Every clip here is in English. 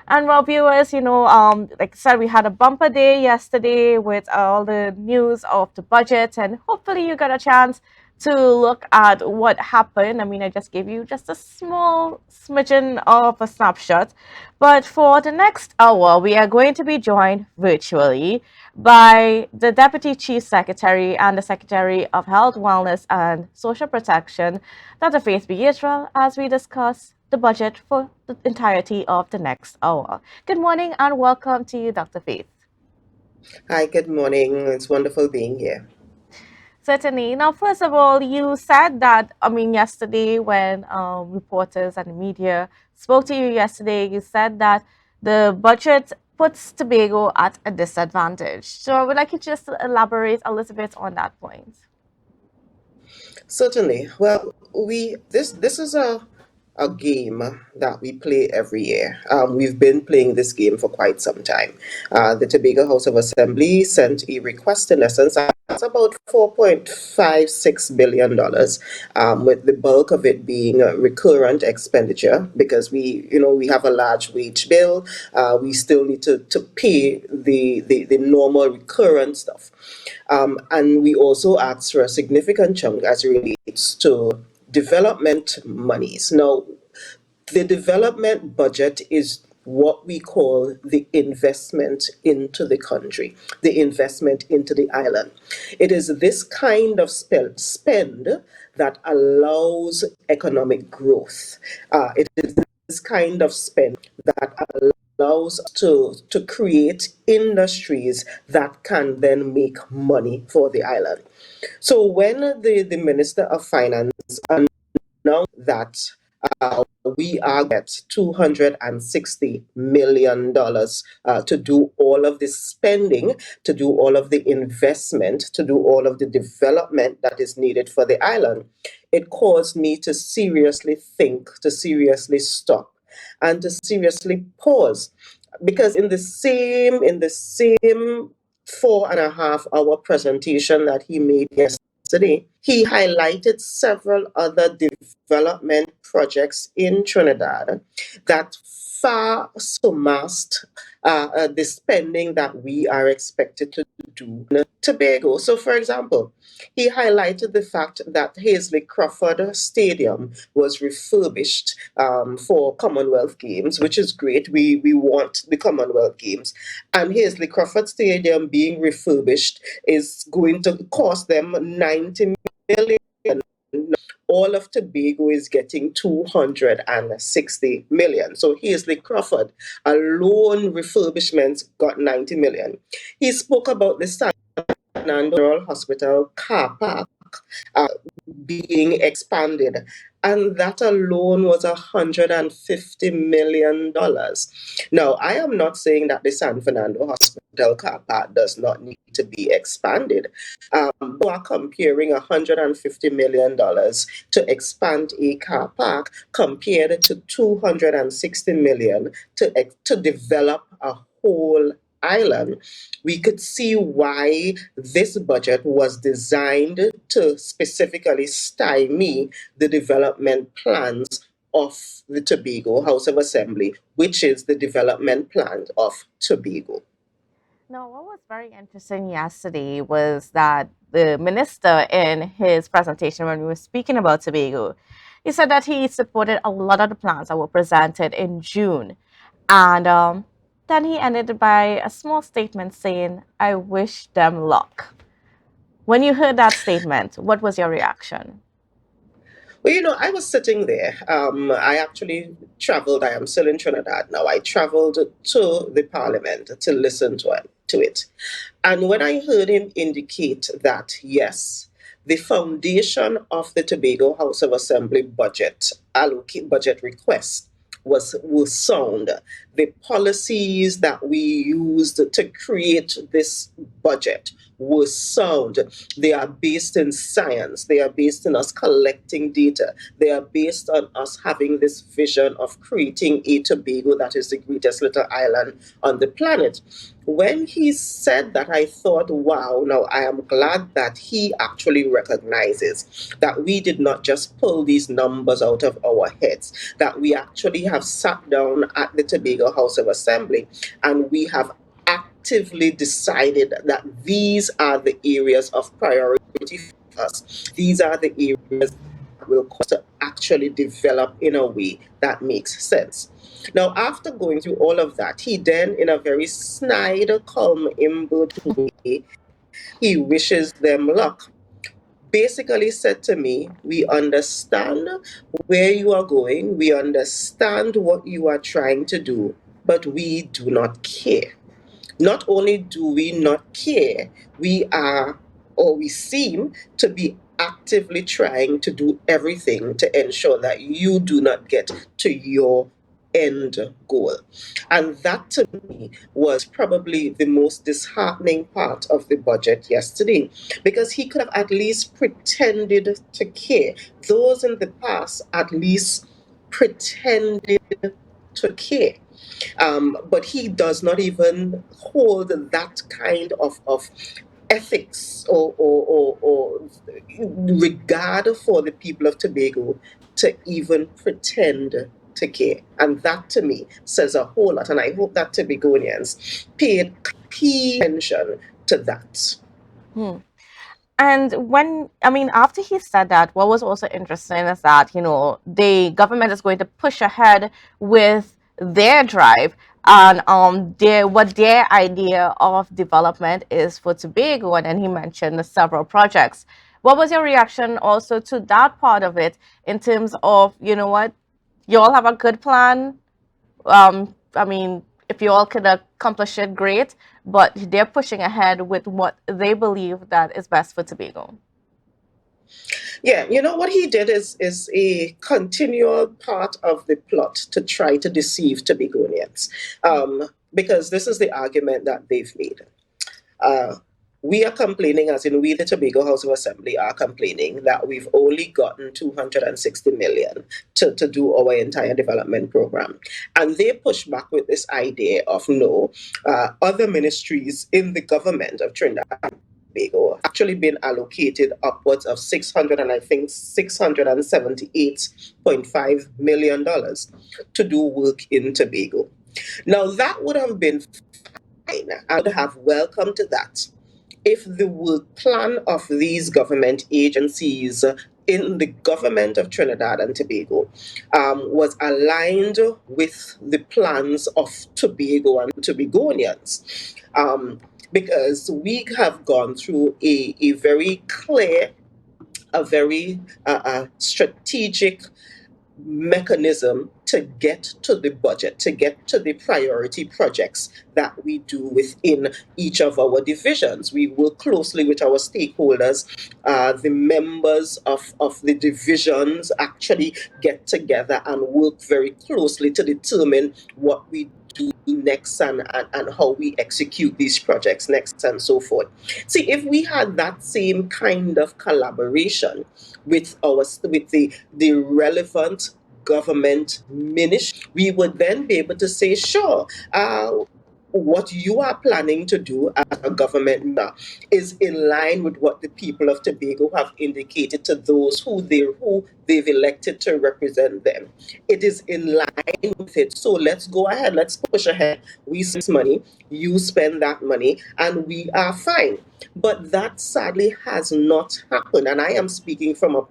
And well, viewers, like I said, we had a bumper day yesterday with all the news of the budget, and hopefully you got a chance to look at what happened. I mean, I just gave you just a small smidgen of a snapshot. But for the next hour, we are going to be joined virtually by the Deputy Chief Secretary and the Secretary of Health, Wellness, and Social Protection, Dr. Faith B.Yisrael, as we discuss the budget for the entirety of the next hour. Good morning and welcome to you, Dr. Faith. Hi, good morning. It's wonderful being here. Certainly. Now, first of all, you said that, yesterday when reporters and the media spoke to you yesterday, you said that the budget puts Tobago at a disadvantage. So I would like you just to elaborate a little bit on that point. Certainly. Well, this is a game that we play every year. We've been playing this game for quite some time. The Tobago House of Assembly sent a request, in essence, that's about $4.56 billion, with the bulk of it being a recurrent expenditure because we have a large wage bill. We still need to pay the normal recurrent stuff. And we also asked for a significant chunk as it relates to development monies. Now, the development budget is what we call the investment into the country, the investment into the island. It is this kind of spend that allows economic growth. It is this kind of spend that allows to create industries that can then make money for the island. So when the Minister of Finance announced that we are at $260 million to do all of this spending, to do all of the investment, to do all of the development that is needed for the island, it caused me to seriously think, to seriously stop, and to seriously pause. Because in the same 4.5 hour presentation that he made yesterday, he highlighted several other development projects in Trinidad that far surpassed the spending that we are expected to do in Tobago. So, for example, he highlighted the fact that Hazley Crawford Stadium was refurbished for Commonwealth Games, which is great. We want the Commonwealth Games. And Hazley Crawford Stadium being refurbished is going to cost them 90 million. All of Tobago is getting 260 million. So Hazley Crawford alone refurbishments got 90 million. He spoke about the San Fernando Hospital car park uh, being expanded, and that alone was $150 million. Now, I am not saying that the San Fernando Hospital car park does not need to be expanded. We are comparing $150 million to expand a car park compared to 260 million to develop a whole island. We could see why this budget was designed to specifically stymie the development plans of the Tobago House of Assembly, which is the development plan of Tobago. Now, what was very interesting yesterday was that the minister, in his presentation, when we were speaking about Tobago, he said that he supported a lot of the plans that were presented in June. And then he ended by a small statement saying, I wish them luck. When you heard that statement, what was your reaction? Well, I was sitting there. I actually traveled. I am still in Trinidad now. I traveled to the parliament to listen to it. And when I heard him indicate that, yes, the foundation of the Tobago House of Assembly budget request was sound. The policies that we used to create this budget were sound. They are based in science. They are based in us collecting data. They are based on us having this vision of creating a Tobago that is the greatest little island on the planet. When he said that, I thought, wow, now I am glad that he actually recognizes that we did not just pull these numbers out of our heads, that we actually have sat down at the Tobago House of Assembly and we have actively decided that these are the areas of priority for us. These are the areas that will cause to actually develop in a way that makes sense. Now, after going through all of that, he then, in a very snide, calm, imbue way, he wishes them luck. Basically said to me, we understand where you are going, we understand what you are trying to do, but we do not care. Not only do we not care, we are, or we seem to be actively trying to do everything to ensure that you do not get to your end goal. And that to me was probably the most disheartening part of the budget yesterday, because he could have at least pretended to care. Those in the past at least pretended to care. But he does not even hold that kind of ethics or regard for the people of Tobago to even pretend to care. And that to me says a whole lot. And I hope that Tobagonians paid keen attention to that. Hmm. And after he said that, what was also interesting is that, the government is going to push ahead with their drive and what their idea of development is for Tobago. And then he mentioned several projects. What was your reaction also to that part of it in terms of, what, you all have a good plan? If you all could accomplish it, great, but they're pushing ahead with what they believe that is best for Tobago. Yeah, you know what he did is a continual part of the plot to try to deceive Tobagonians, because this is the argument that they've made. Uh, we are complaining, as in we, the Tobago House of Assembly, are complaining that we've only gotten 260 million to do our entire development program. And they push back with this idea of no, other ministries in the government of Trinidad and Tobago actually been allocated upwards of 600 and I think $678.5 million to do work in Tobago. Now that would have been fine. I would have welcomed that if the work plan of these government agencies in the government of Trinidad and Tobago was aligned with the plans of Tobago and Tobagonians. Because we have gone through a very clear, a very strategic mechanism to get to the budget, to get to the priority projects that we do within each of our divisions. We work closely with our stakeholders. The members of the divisions actually get together and work very closely to determine what we do next and how we execute these projects next and so forth. See, if we had that same kind of collaboration with the relevant government ministry, we would then be able to say, sure, what you are planning to do as a government now is in line with what the people of Tobago have indicated to those who they've elected to represent them. It is in line with it. So let's go ahead, let's push ahead. We spend money, you spend that money, and we are fine. But that sadly has not happened. And I am speaking from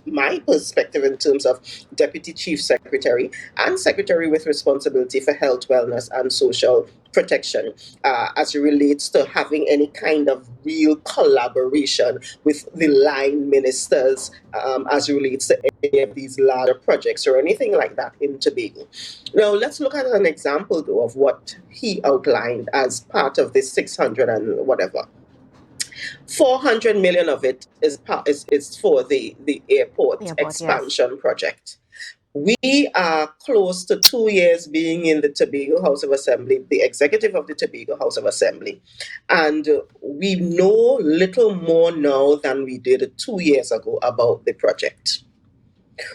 my perspective in terms of Deputy Chief Secretary and Secretary with responsibility for health, wellness, and social protection, as it relates to having any kind of real collaboration with the line ministers, as it relates to any of these larger projects or anything like that in Tobago. Now, let's look at an example, though, of what he outlined as part of this 600 and whatever. 400 million of it is for the airport Airport, yes. expansion project. We are close to 2 years being in the Tobago House of Assembly, the executive of the Tobago House of Assembly, and we know little more now than we did 2 years ago about the project.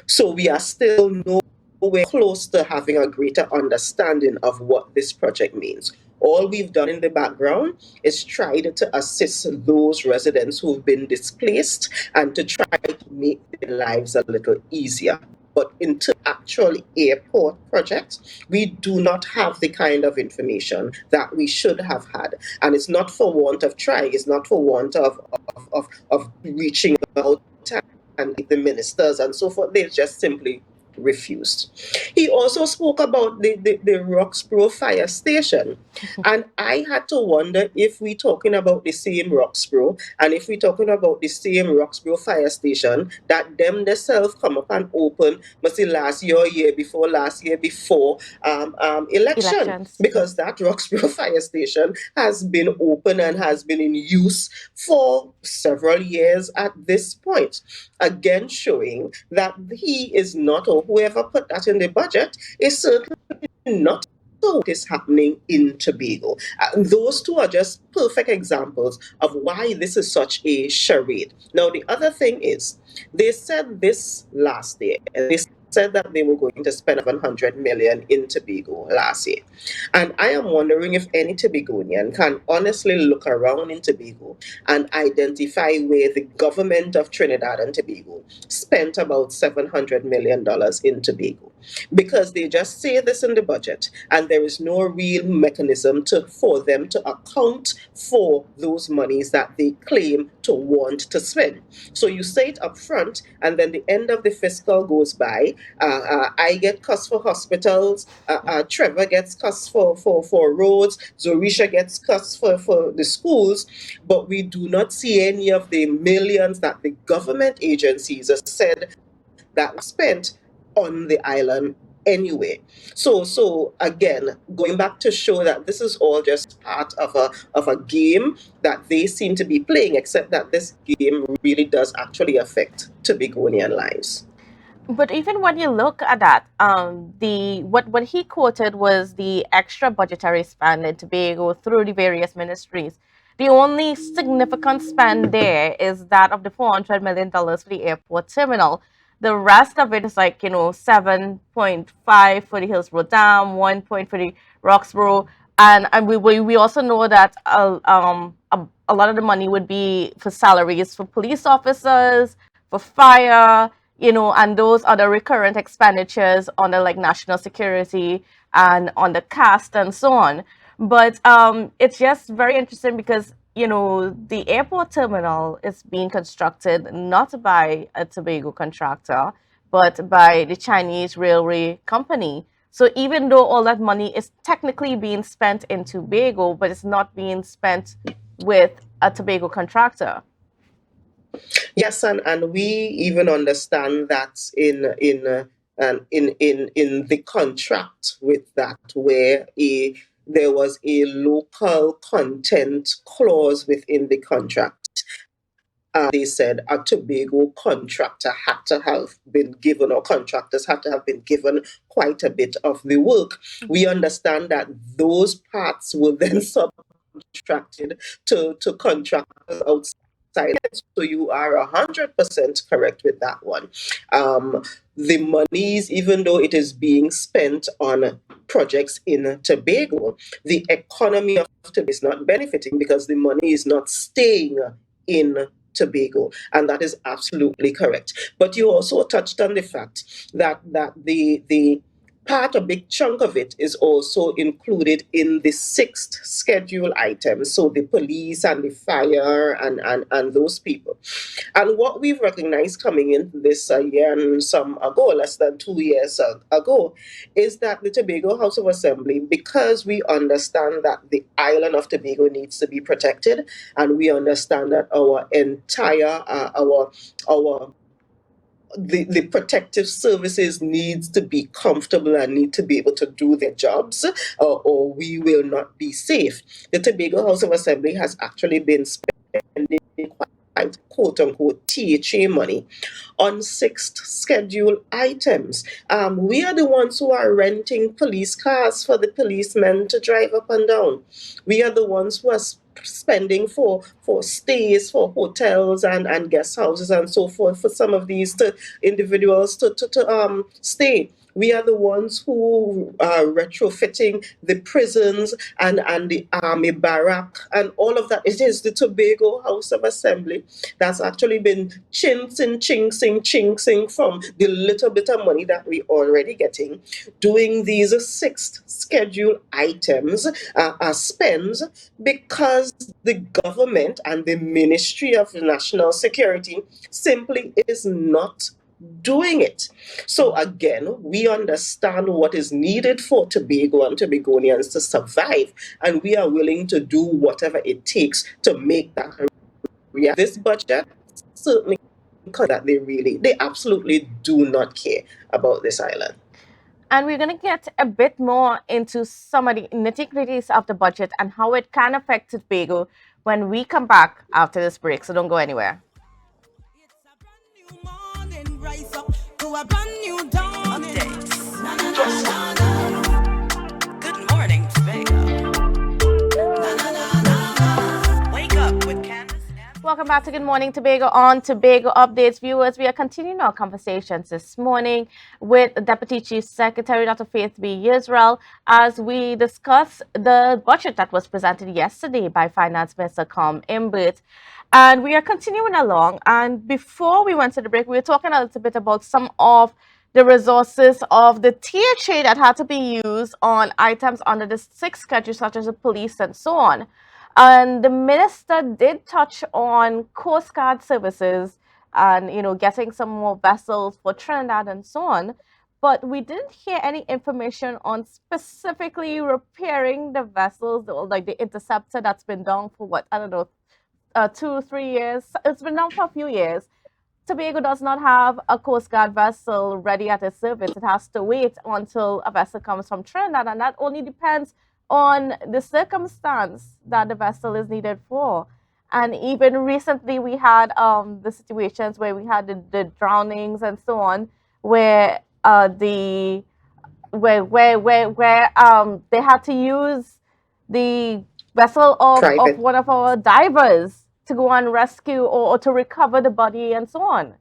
So we are still nowhere close to having a greater understanding of what this project means. All we've done in the background is tried to assist those residents who've been displaced and to try to make their lives a little easier. But into actual airport projects, we do not have the kind of information that we should have had. And it's not for want of trying, it's not for want of reaching out and the ministers and so forth. They just simply refused. He also spoke about the Roxborough fire station. And I had to wonder if we're talking about the same Roxborough and if we're talking about the same Roxborough fire station that them themselves come up and open, must say last year before, election. Elections. Because that Roxborough fire station has been open and has been in use for several years at this point. Again, showing that he is not, or whoever put that in the budget, is certainly not what is happening in Tobago. Those two are just perfect examples of why this is such a charade. Now, the other thing is, they said this last year. They said that they were going to spend 700 million in Tobago last year. And I am wondering if any Tobagonian can honestly look around in Tobago and identify where the government of Trinidad and Tobago spent about $700 million in Tobago. Because they just say this in the budget, and there is no real mechanism for them to account for those monies that they claim to want to spend. So you say it up front, and then the end of the fiscal goes by. I get cuts for hospitals. Trevor gets cuts for roads. Zorisha gets cuts for the schools. But we do not see any of the millions that the government agencies have said that were spent on the island anyway. So again, going back to show that this is all just part of a game that they seem to be playing, except that this game really does actually affect Tobagonian lives. But even when you look at that, the what he quoted was the extra budgetary spend in Tobago through the various ministries. The only significant spend there is that of the $400 million for the airport terminal. The rest of it is like 7.5 for the Hillsborough Dam, 1 point for the Roxborough, and we also know that a lot of the money would be for salaries for police officers, for fire, and those are the recurrent expenditures on the like national security and on the cast and so on. But it's just very interesting because the airport terminal is being constructed not by a Tobago contractor, but by the Chinese railway company. So even though all that money is technically being spent in Tobago, but it's not being spent with a Tobago contractor. Yes, and we even understand that in the contract with that, where there was a local content clause within the contract. They said a Tobago contractor had to have been given, or contractors had to have been given quite a bit of the work. We understand that those parts were then subcontracted to contractors outside. So you are 100% correct with that one. The monies, even though it is being spent on projects in Tobago, the economy of Tobago is not benefiting because the money is not staying in Tobago, and that is absolutely correct. But you also touched on the fact that the part, a big chunk of it, is also included in the sixth schedule item. So the police and the fire and those people. And what we've recognized coming into this a year and some ago, less than 2 years ago, is that the Tobago House of Assembly, because we understand that the island of Tobago needs to be protected, and we understand that our entire our the protective services needs to be comfortable and need to be able to do their jobs, or we will not be safe. The Tobago House of Assembly has actually been spending quote unquote THA money on sixth schedule items. We are the ones who are renting police cars for the policemen to drive up and down. We are the ones who are spending for stays for hotels and guest houses and so forth for some of these individuals to stay. We are the ones who are retrofitting the prisons and the army barrack and all of that. It is the Tobago House of Assembly that's actually been chinksing from the little bit of money that we already getting, doing these sixth schedule items spends because the government and the Ministry of National Security simply is not doing it. So again, we understand what is needed for Tobago and Tobagonians to survive, and we are willing to do whatever it takes to make that a reality. This budget certainly that they absolutely do not care about this island. And we're going to get a bit more into some of the nitty-gritties of the budget and how it can affect Tobago when we come back after this break. So don't go anywhere. It's a brand new morning, rise up to a brand new dawn. Updates. Na, na, na, na, na. Good morning, Tobago. Na, na, na, na, na. Wake up with Kandace. Welcome back to Good Morning Tobago on Tobago Updates. Viewers, we are continuing our conversations this morning with Deputy Chief Secretary Dr. Faith B.Yisrael as we discuss the budget that was presented yesterday by Finance Minister Com Imbert. And we are continuing along. And before we went to the break, we were talking a little bit about some of the resources of the THA that had to be used on items under the sixth schedule, such as the police and so on. And the minister did touch on Coast Guard services and, getting some more vessels for Trinidad and so on. But we didn't hear any information on specifically repairing the vessels, like the Interceptor that's been down for what, I don't know, 2-3 years. It's been down for a few years. Tobago does not have a Coast Guard vessel ready at its service. It has to wait until a vessel comes from Trinidad, and that only depends on the circumstance that the vessel is needed for. And even recently, we had the situations where we had the drownings and so on, where they had to use the vessel of one of our divers to go and rescue or to recover the body and so on.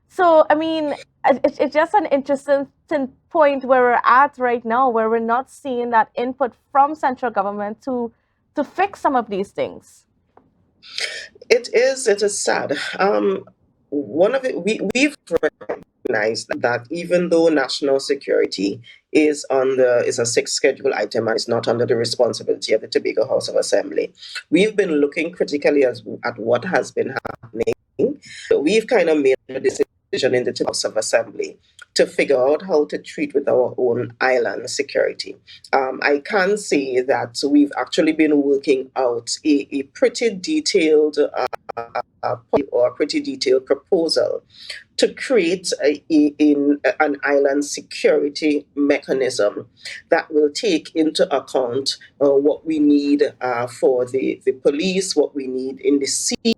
So, I mean, it's just an interesting point where we're at right now, where we're not seeing that input from central government to fix some of these things. It is sad. One of it, we've recognized that even though national security is a sixth schedule item and is not under the responsibility of the Tobago House of Assembly, we've been looking critically at what has been happening. We've kind of made a decision in the House of Assembly to figure out how to treat with our own island security. I can say that we've actually been working out a pretty detailed proposal to create an island security mechanism that will take into account what we need for the police, what we need in the sea,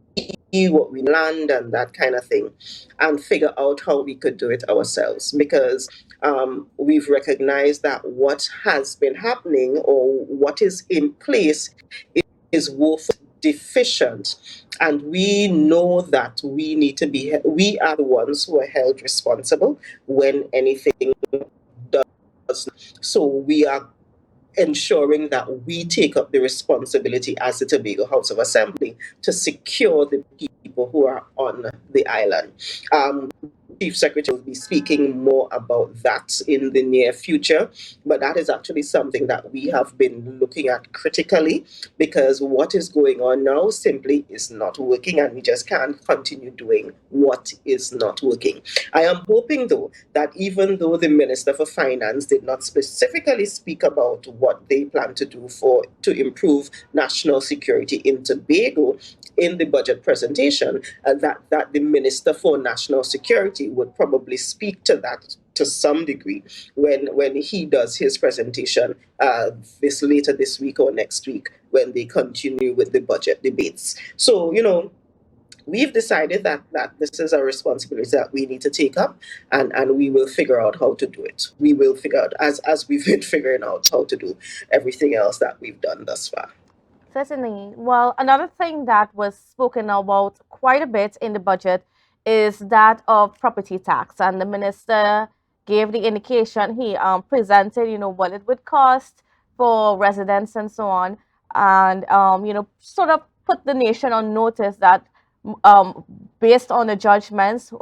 what we land, and that kind of thing, and figure out how we could do it ourselves, because we've recognized that what has been happening or what is in place is woefully deficient, and we know that we are the ones who are held responsible when anything does. So we are ensuring that we take up the responsibility as the Tobago House of Assembly to secure the people who are on the island. Chief Secretary will be speaking more about that in the near future, but that is actually something that we have been looking at critically, because what is going on now simply is not working, and we just can't continue doing what is not working. I am hoping, though, that even though the Minister for Finance did not specifically speak about what they plan to do to improve national security in Tobago in the budget presentation, that the Minister for National Security would probably speak to that to some degree when he does his presentation later this week or next week, when they continue with the budget debates. So, we've decided that this is a responsibility that we need to take up, and we will figure out how to do it. We will figure out, as we've been figuring out how to do everything else that we've done thus far. Certainly. Well, another thing that was spoken about quite a bit in the budget is that of property tax. And the minister gave the indication, he presented, what it would cost for residents and so on. And, sort of put the nation on notice that um, based on the judgments,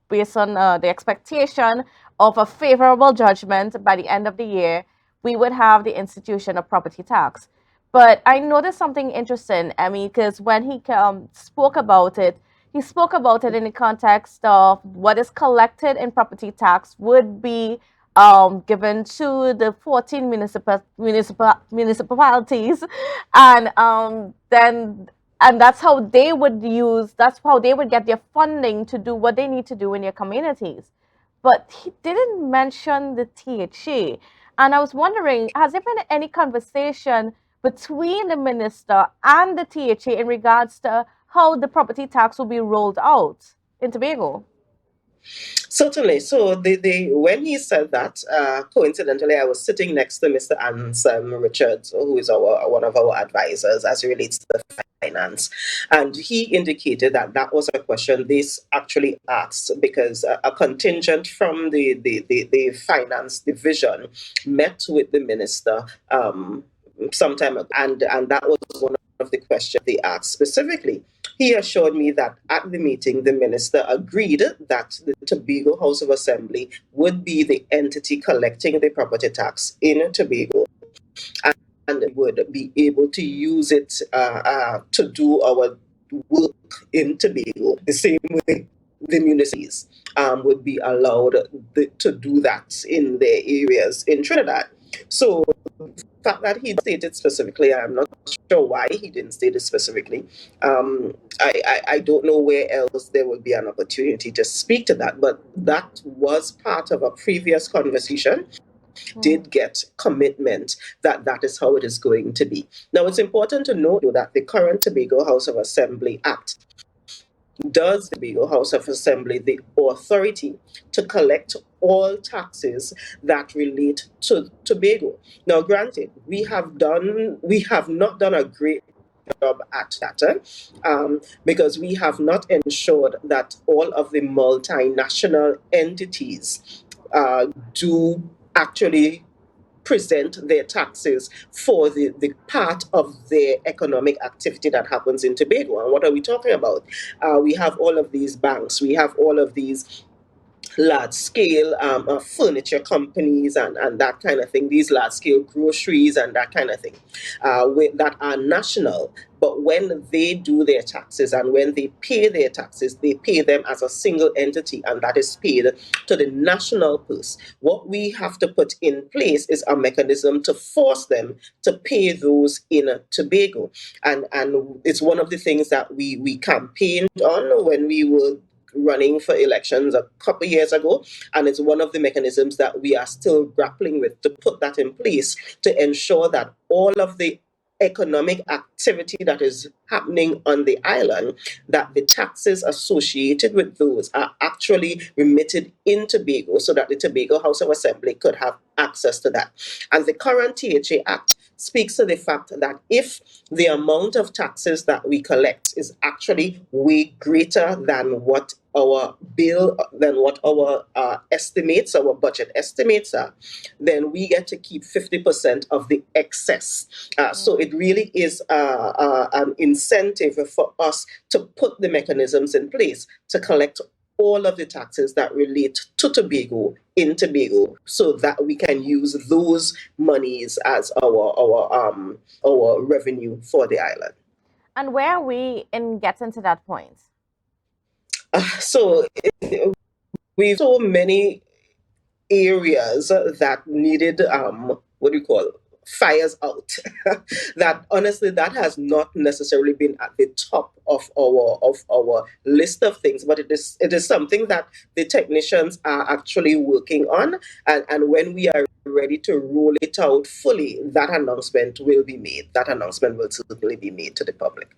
based on the expectation of a favorable judgment by the end of the year, we would have the institution of property tax. But I noticed something interesting. Because when he spoke about it, he spoke about it in the context of what is collected in property tax would be given to the 14 municipalities, and that's how they would get their funding to do what they need to do in their communities. But he didn't mention the THA. And I was wondering, has there been any conversation between the minister and the THA in regards to how the property tax will be rolled out in Tobago? Certainly. So when he said that, coincidentally, I was sitting next to Mr. Anselm Richards, who is one of our advisors as it relates to finance, and he indicated that that was a question this actually asked because a contingent from the finance division met with the minister some time ago, and that was one of the questions they asked specifically. He assured me that at the meeting, the minister agreed that the Tobago House of Assembly would be the entity collecting the property tax in Tobago, and would be able to use it to do our work in Tobago the same way the municipalities would be allowed to do that in their areas in Trinidad. So the fact that he stated specifically, I'm not sure why he didn't state it specifically. I don't know where else there would be an opportunity to speak to that, but that was part of a previous conversation. Did get commitment that that is how it is going to be. Now, it's important to note that the current Tobago House of Assembly Act does the Tobago House of Assembly the authority to collect all taxes that relate to Tobago. Now, granted, we have not done a great job at that because we have not ensured that all of the multinational entities do actually present their taxes for the part of their economic activity that happens in Tobago. And what are we talking about? We have all of these banks, we have all of these large scale furniture companies and that kind of thing, these large scale groceries and that kind of thing that are national. But when they do their taxes and when they pay their taxes, they pay them as a single entity, and that is paid to the national purse. What we have to put in place is a mechanism to force them to pay those in Tobago. And it's one of the things that we campaigned on when we were running for elections a couple of years ago, and it's one of the mechanisms that we are still grappling with to put that in place to ensure that all of the economic activity that is happening on the island, that the taxes associated with those are actually remitted in Tobago so that the Tobago House of Assembly could have access to that. And the current THA Act speaks to the fact that if the amount of taxes that we collect is actually way greater than what our estimates, our budget estimates are, then we get to keep 50% of the excess. So it really is an incentive for us to put the mechanisms in place to collect all of the taxes that relate to Tobago in Tobago, so that we can use those monies as our revenue for the island. And where are we in getting to that point? So we've so many areas that needed what do you call fires out that honestly that has not necessarily been at the top of our list of things, but it is something that the technicians are actually working on, and when we are ready to roll it out fully, that announcement will be made. That announcement will certainly be made to the public.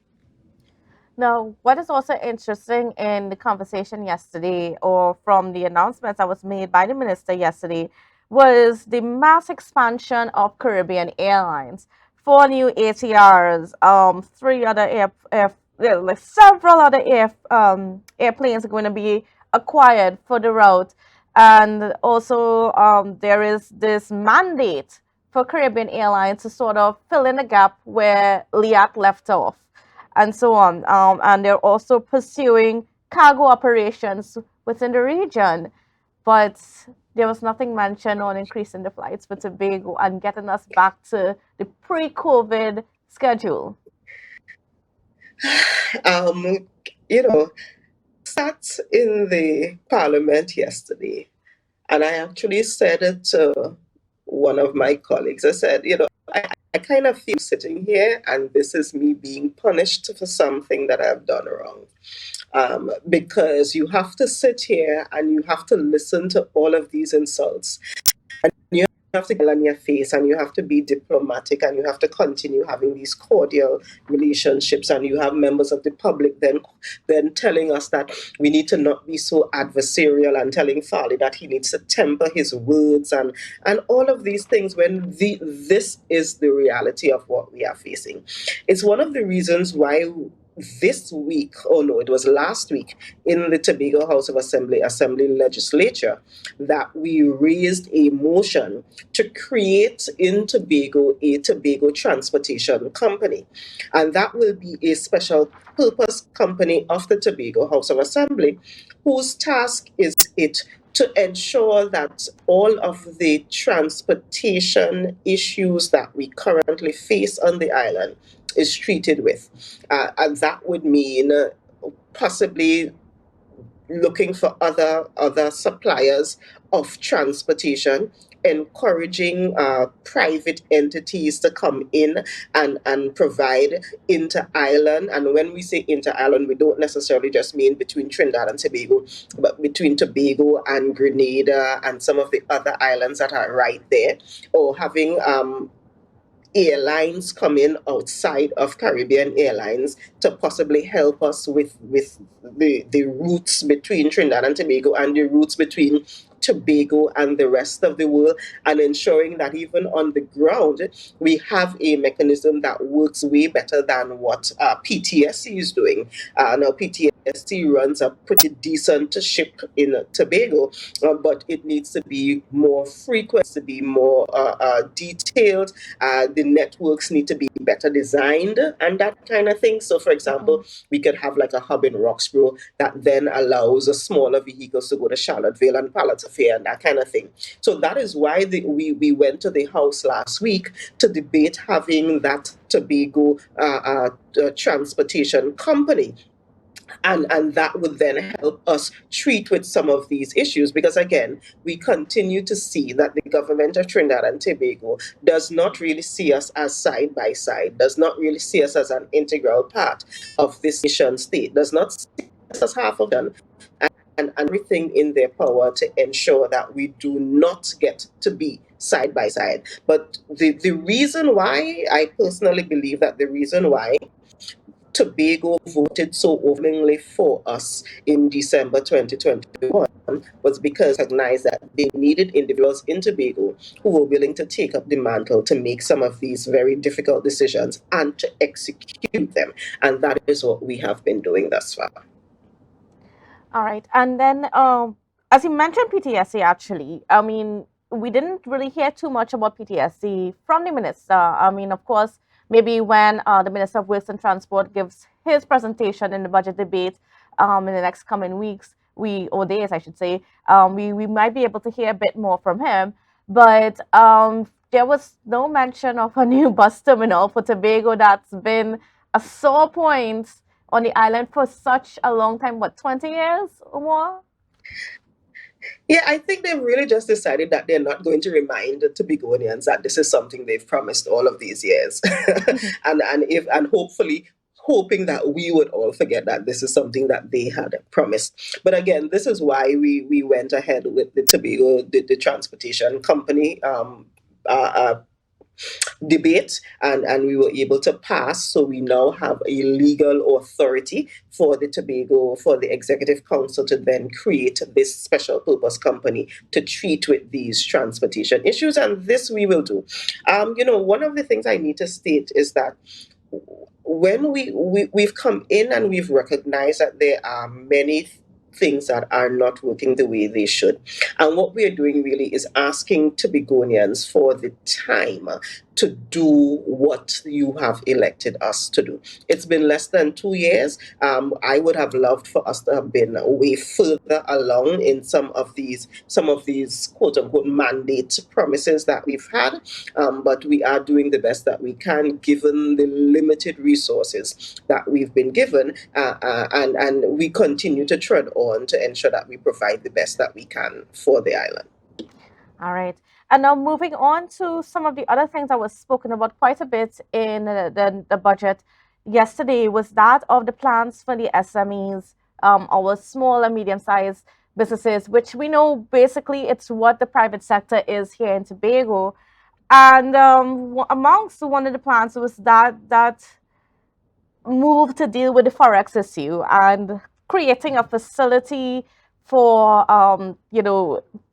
Now, what is also interesting in the conversation yesterday, or from the announcements that was made by the minister yesterday, was the mass expansion of Caribbean Airlines. Four new ATRs, three other like several other airplanes are going to be acquired for the route, and also there is this mandate for Caribbean Airlines to sort of fill in the gap where Liat left off and so on. And they're also pursuing cargo operations within the region. But there was nothing mentioned on increasing the flights for Tobago and getting us back to the pre COVID schedule. Um, you know, sat in the parliament yesterday, and I actually said it to one of my colleagues. I said, I kind of feel sitting here, and this is me being punished for something that I've done wrong. Because you have to sit here and you have to listen to all of these insults. You have to get on your face and you have to be diplomatic and you have to continue having these cordial relationships, and you have members of the public then telling us that we need to not be so adversarial, and telling Farley that he needs to temper his words, and all of these things, when this is the reality of what we are facing. It's one of the reasons why this week, oh no, it was last week, in the Tobago House of Assembly legislature, that we raised a motion to create in Tobago a Tobago transportation company. And that will be a special purpose company of the Tobago House of Assembly, whose task is it to ensure that all of the transportation issues that we currently face on the island is treated with. And that would mean possibly looking for other suppliers of transportation, encouraging private entities to come in and provide inter-island. And when we say inter-island, we don't necessarily just mean between Trinidad and Tobago, but between Tobago and Grenada and some of the other islands that are right there, or having airlines come in outside of Caribbean Airlines to possibly help us with the routes between Trinidad and Tobago and the routes between Tobago and the rest of the world, and ensuring that even on the ground we have a mechanism that works way better than what PTSC is doing. Now PTSC runs a pretty decent ship in Tobago, but it needs to be more frequent, to be more detailed. The networks need to be better designed and that kind of thing. So, for example, we could have like a hub in Roxborough that then allows a smaller vehicles to go to Charlottesville and Palace Fair and that kind of thing. So that is why we went to the House last week to debate having that Tobago transportation company. And that would then help us treat with some of these issues, because again, we continue to see that the government of Trinidad and Tobago does not really see us as side by side, does not really see us as an integral part of this nation state, does not see us as half of them, and everything in their power to ensure that we do not get to be side by side. But the reason why, I personally believe that the reason why Tobago voted so overwhelmingly for us in December 2021 was because they recognized that they needed individuals in Tobago who were willing to take up the mantle to make some of these very difficult decisions and to execute them. And that is what we have been doing thus far. All right. And then, as you mentioned, PTSD, actually, I mean, we didn't really hear too much about PTSD from the minister. I mean, of course, maybe when the Minister of Works and Transport gives his presentation in the budget debate in the next coming weeks, or days, I should say, we might be able to hear a bit more from him. But there was no mention of a new bus terminal for Tobago that's been a sore point on the island for such a long time, what, 20 years or more? Yeah, I think they've really just decided that they're not going to remind the Tobagonians that this is something they've promised all of these years. And hopefully hoping that we would all forget that this is something that they had promised. But again, this is why we went ahead with the Tobago, the transportation company debate, and we were able to pass. So we now have a legal authority for the Tobago, for the Executive Council to then create this special purpose company to treat with these transportation issues. And this we will do. One of the things I need to state is that when we've come in and we've recognized that there are many things that are not working the way they should. And what we are doing really is asking Tobagonians for the time to do what you have elected us to do. It's been less than 2 years. I would have loved for us to have been way further along in some of these quote unquote mandate promises that we've had. But we are doing the best that we can given the limited resources that we've been given, and we continue to tread on to ensure that we provide the best that we can for the island. All right. And now moving on to some of the other things that was spoken about quite a bit in the budget yesterday was that of the plans for the SMEs, our small and medium-sized businesses, which we know basically it's what the private sector is here in Tobago. And amongst one of the plans was that move to deal with the forex issue and creating a facility for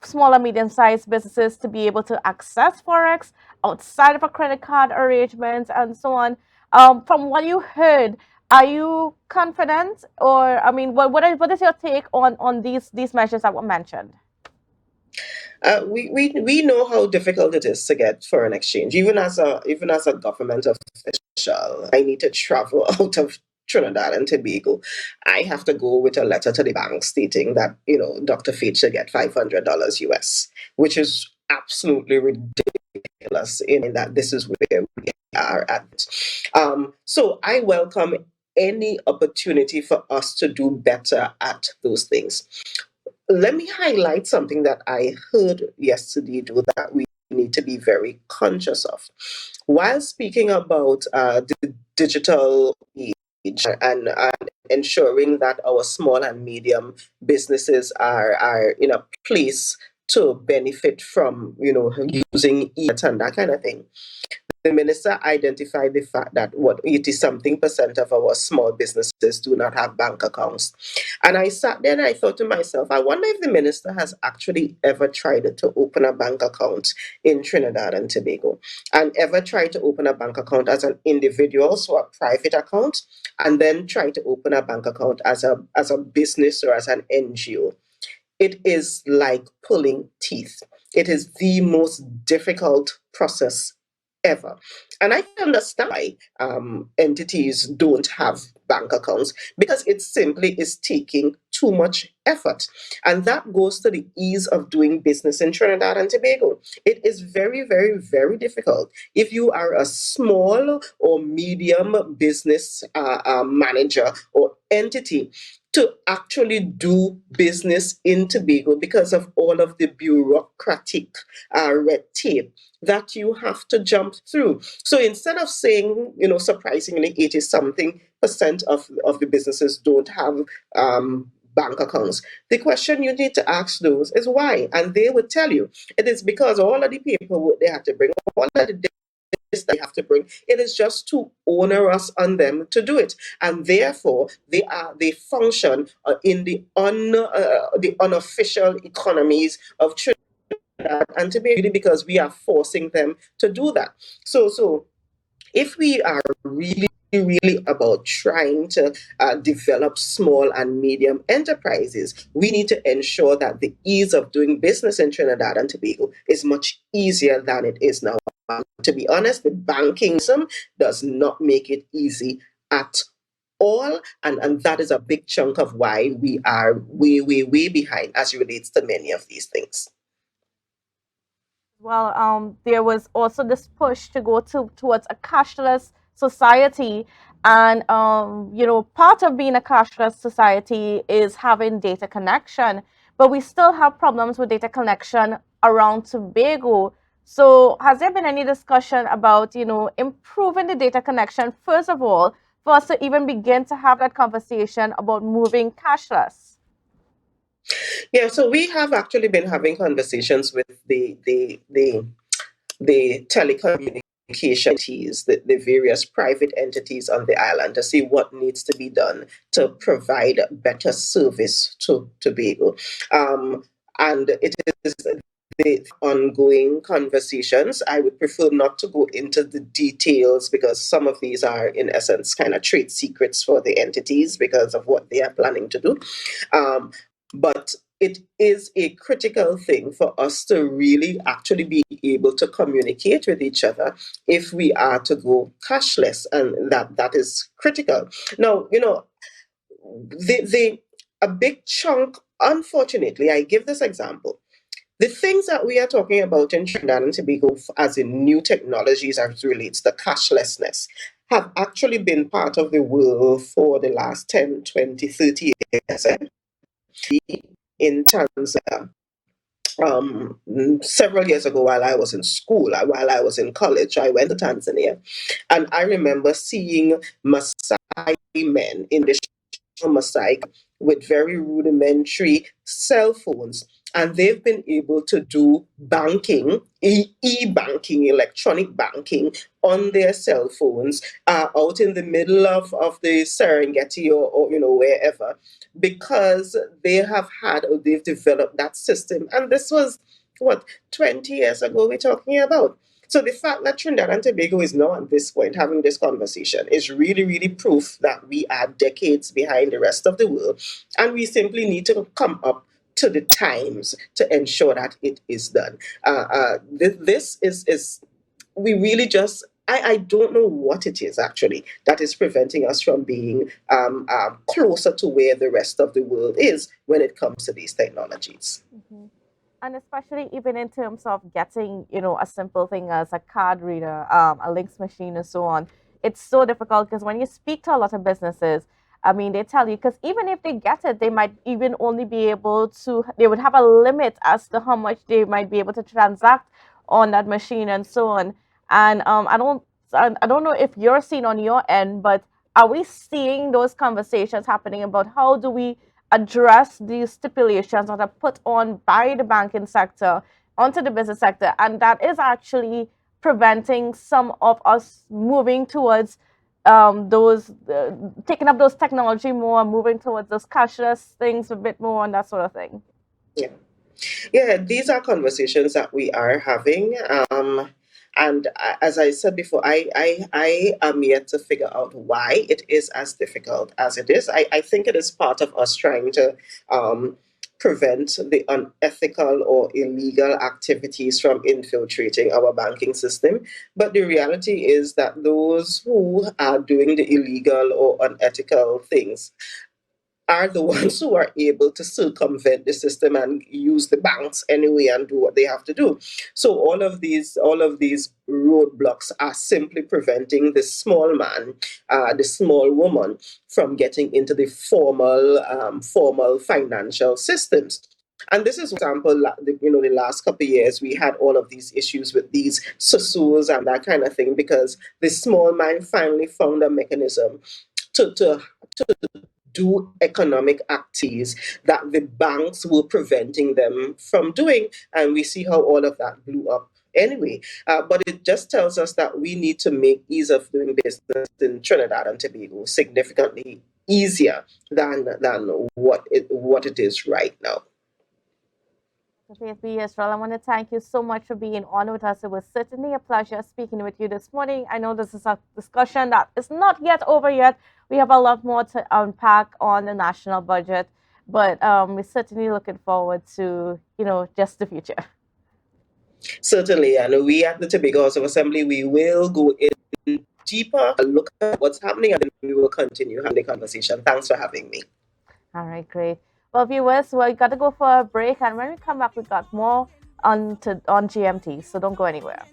small and medium-sized businesses to be able to access forex outside of a credit card arrangement and so on. From what you heard, are you confident, or I mean, what is your take on these measures that were mentioned? We know how difficult it is to get foreign exchange. Even as a government official, I need to travel out of Trinidad and Tobago. I have to go with a letter to the bank stating that Dr. Faith should get $500 US, which is absolutely ridiculous. In that this is where we are at. So I welcome any opportunity for us to do better at those things. Let me highlight something that I heard yesterday, that we need to be very conscious of. While speaking about the digital age and ensuring that our small and medium businesses are in a place to benefit from, using it and that kind of thing. The minister identified the fact that 80-something% of our small businesses do not have bank accounts. And I sat there and I thought to myself, I wonder if the minister has actually ever tried to open a bank account in Trinidad and Tobago, and ever tried to open a bank account as an individual, so a private account, and then try to open a bank account as a business or as an NGO. It is like pulling teeth. It is the most difficult process ever. And I can understand why entities don't have bank accounts, because it simply is taking too much effort. And that goes to the ease of doing business in Trinidad and Tobago. It is very, very, very difficult. If you are a small or medium business manager or entity, to actually do business in Tobago because of all of the bureaucratic red tape that you have to jump through. So instead of saying, surprisingly, 80-something% of the businesses don't have bank accounts, the question you need to ask those is why. And they would tell you it is because all of the paperwork they have to bring, all of the they have to bring, it is just too onerous on them to do it, and therefore they function in the unofficial economies of Trinidad and Tobago, because we are forcing them to do that. So if we are really about trying to develop small and medium enterprises, we need to ensure that the ease of doing business in Trinidad and Tobago is much easier than it is now. To be honest, the banking system does not make it easy at all, and that is a big chunk of why we are way behind as it relates to many of these things. Well, there was also this push to go towards a cashless society, and part of being a cashless society is having data connection, but we still have problems with data connection around Tobago. So has there been any discussion about, improving the data connection, first of all, for us to even begin to have that conversation about moving cashless? Yeah, so we have actually been having conversations with the telecommunications entities, the various private entities on the island, to see what needs to be done to provide better service to Tobago. And it is the ongoing conversations. I would prefer not to go into the details because some of these are, in essence, kind of trade secrets for the entities because of what they are planning to do. But it is a critical thing for us to really actually be able to communicate with each other if we are to go cashless, and that is critical. Now, a big chunk, unfortunately, I give this example. The things that we are talking about in Trinidad and Tobago as in new technologies as relates to cashlessness have actually been part of the world for the last 10, 20, 30 years. In Tanzania, several years ago while I was in school, while I was in college, I went to Tanzania, and I remember seeing Maasai men in the Maasai with very rudimentary cell phones, and they've been able to do banking, e-banking, electronic banking on their cell phones out in the middle of the Serengeti or wherever, because they've developed that system. And this was, 20 years ago we're talking about. So the fact that Trinidad and Tobago is now at this point having this conversation is really, really proof that we are decades behind the rest of the world, and we simply need to come up to the times to ensure that it is done. This is we really just. I don't know what it is actually that is preventing us from being closer to where the rest of the world is when it comes to these technologies. Mm-hmm. And especially even in terms of getting, a simple thing as a card reader, a links machine, and so on. It's so difficult because when you speak to a lot of businesses, I mean, they tell you, because even if they get it, they might even only be able to, they would have a limit as to how much they might be able to transact on that machine and so on. And I don't know if you're seeing on your end, but are we seeing those conversations happening about how do we address these stipulations that are put on by the banking sector onto the business sector, and that is actually preventing some of us moving towards those taking up those technology more, moving towards those cashless things a bit more, and that sort of thing. Yeah, these are conversations that we are having. And as I said before, I am yet to figure out why it is as difficult as it is. I think it is part of us trying to prevent the unethical or illegal activities from infiltrating our banking system. But the reality is that those who are doing the illegal or unethical things are the ones who are able to circumvent the system and use the banks anyway and do what they have to do. So all of these roadblocks are simply preventing the small man, the small woman, from getting into the formal financial systems. And this is, for example, the last couple of years, we had all of these issues with these susus and that kind of thing, because the small man finally found a mechanism to do economic activities that the banks were preventing them from doing. And we see how all of that blew up anyway. But it just tells us that we need to make ease of doing business in Trinidad and Tobago significantly easier than what it is right now. B.Yisrael, I want to thank you so much for being on with us. It was certainly a pleasure speaking with you this morning. I know this is a discussion that is not yet over yet. We have a lot more to unpack on the national budget, but we're certainly looking forward to, just the future. Certainly, and we at the Tobago House of Assembly, we will go in deeper, look at what's happening, and then we will continue having the conversation. Thanks for having me. All right, great. Well, viewers, we got to go for a break, and when we come back, we got more on GMT, so don't go anywhere.